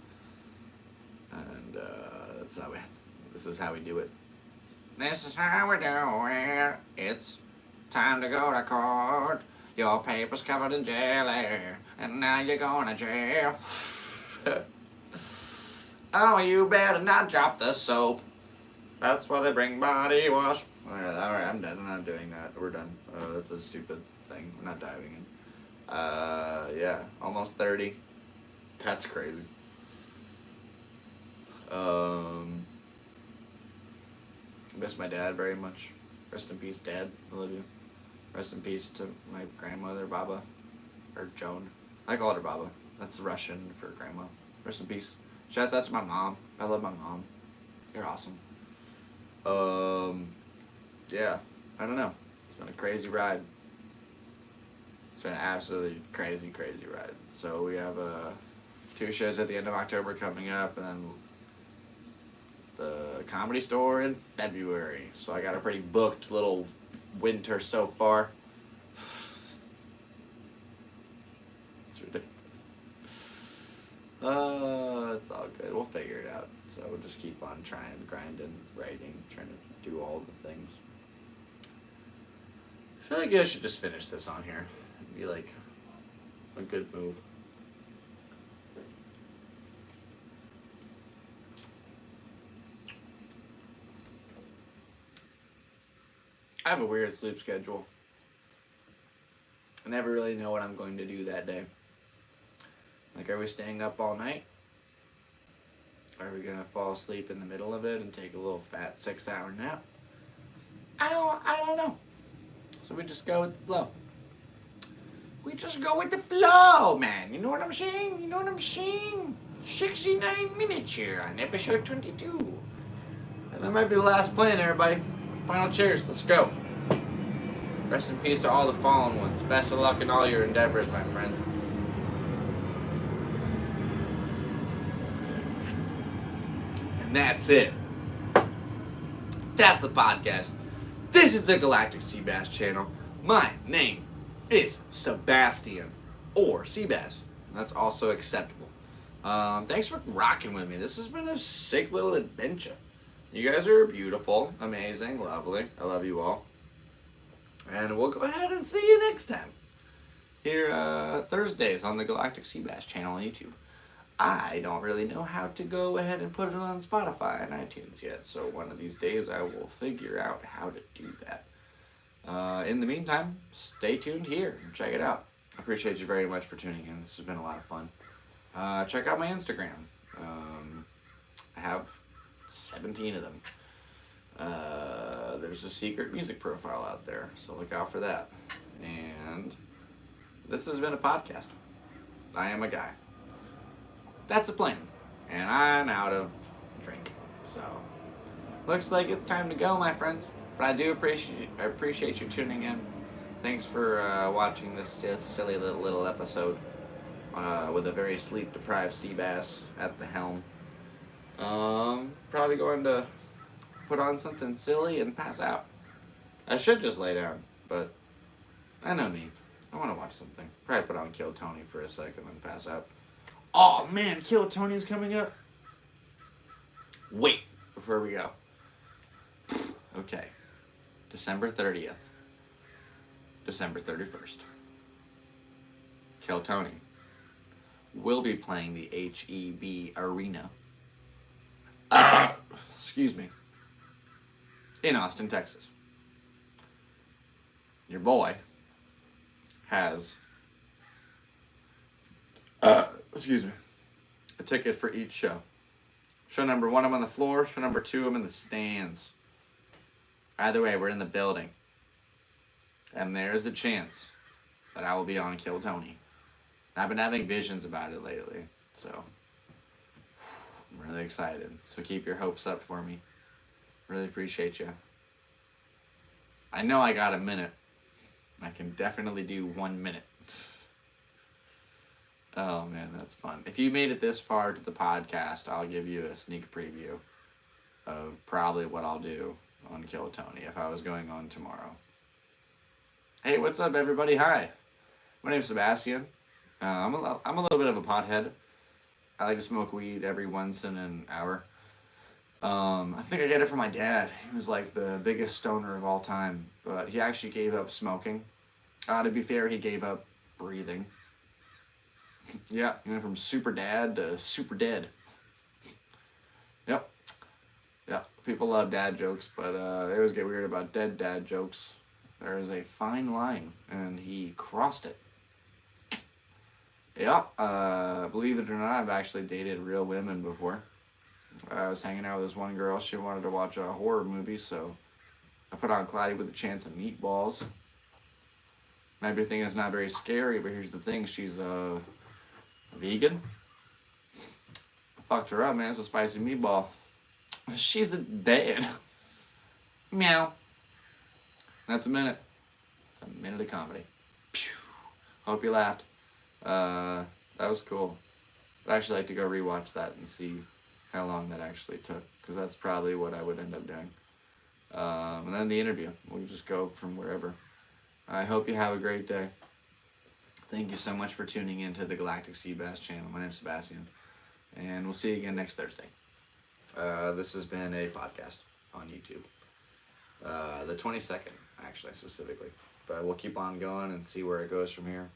and this is how we do it. This is how we do it. It's time to go to court. Your paper's covered in jelly, and now you're going to jail. Oh, you better not drop the soap. That's why they bring body wash. Alright, I'm done. I'm not doing that. We're done. That's a stupid thing. I'm not diving in. Yeah, almost 30. That's crazy. Miss my dad very much. Rest in peace, Dad. I love you. Rest in peace to my grandmother, Baba. Or Joan. I call her Baba. That's Russian for grandma. Rest in peace. Shout out to my mom. I love my mom. You're awesome. Yeah. I don't know. It's been a crazy ride. It's been an absolutely crazy, crazy ride. So we have 2 shows at the end of October coming up, and then the Comedy Store in February. So I got a pretty booked little winter so far. It's ridiculous. It's all good. We'll figure it out. So we'll just keep on trying, grinding, writing, trying to do all the things. I feel like I should just finish this on here. It'd be like a good move. I have a weird sleep schedule. I never really know what I'm going to do that day. Like, are we staying up all night? Are we gonna fall asleep in the middle of it and take a little fat 6-hour nap? I don't know. So we just go with the flow. We just go with the flow, man. You know what I'm saying? You know what I'm saying? 69 minutes here on episode 22. And that might be the last plan, everybody. Final cheers. Let's go. Rest in peace to all the fallen ones. Best of luck in all your endeavors, my friends. And that's it. That's the podcast. This is the Galactic Seabass channel. My name is Sebastian, or Seabass. That's also acceptable. Thanks for rocking with me. This has been a sick little adventure. You guys are beautiful, amazing, lovely. I love you all. And we'll go ahead and see you next time. Here, Thursdays on the Galactic Seabass channel on YouTube. I don't really know how to go ahead and put it on Spotify and iTunes yet, so one of these days I will figure out how to do that. In the meantime, stay tuned here and check it out. I appreciate you very much for tuning in. This has been a lot of fun. Check out my Instagram. I have 17 of them. There's a secret music profile out there, so look out for that. And this has been a podcast. I am a guy. That's a plan. And I'm out of drink. So, looks like it's time to go, my friends. But I do appreciate you tuning in. Thanks for watching this just silly little episode with a very sleep-deprived sea bass at the helm. Probably going to put on something silly and pass out. I should just lay down, but I know me. I want to watch something. Probably put on Kill Tony for a second and pass out. Oh man, Kill Tony's coming up. Wait, before we go. Okay. December 30th. December 31st. Kill Tony will be playing the HEB Arena. Excuse me. In Austin, Texas. Your boy has excuse me, a ticket for each show. Show number 1, I'm on the floor. Show number 2, I'm in the stands. Either way, we're in the building. And there's a chance that I will be on Kill Tony. I've been having visions about it lately, so I'm really excited. So keep your hopes up for me. Really appreciate you. I know I got a minute. I can definitely do 1 minute. Oh man, that's fun. If you made it this far to the podcast, I'll give you a sneak preview of probably what I'll do on Kill Tony if I was going on tomorrow. Hey, what's up, everybody? Hi. My name's Sebastian. I'm a little bit of a pothead. I like to smoke weed every once in an hour. I think I get it from my dad. He was like the biggest stoner of all time, but he actually gave up smoking. To be fair, he gave up breathing. Yeah, he went from super dad to super dead. Yep. Yeah, people love dad jokes, but they always get weird about dead dad jokes. There is a fine line, and he crossed it. Yeah, believe it or not, I've actually dated real women before. I was hanging out with this one girl. She wanted to watch a horror movie, so I put on Cloudy with a Chance of Meatballs. Might be thinking it's not very scary, but here's the thing. She's a vegan. I fucked her up, man. It's a spicy meatball. She's dead. Meow. That's a minute. It's a minute of comedy. Pew. Hope you laughed. That was cool. I'd actually like to go rewatch that and see how long that actually took, because that's probably what I would end up doing. And then the interview. We'll just go from wherever. I hope you have a great day. Thank you so much for tuning in to the Galactic Seabass channel. My name's Sebastian, and we'll see you again next Thursday. This has been a podcast on YouTube. The 22nd, actually, specifically. But we'll keep on going and see where it goes from here.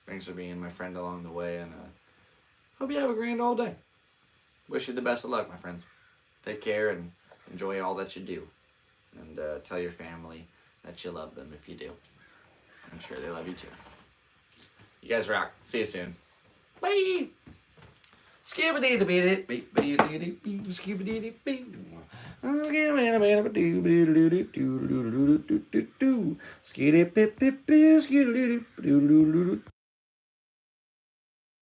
Thanks for being my friend along the way, and hope you have a grand old day. Wish you the best of luck, my friends. Take care and enjoy all that you do. And tell your family that you love them if you do. I'm sure they love you too. You guys rock. See you soon. Bye. Skibidi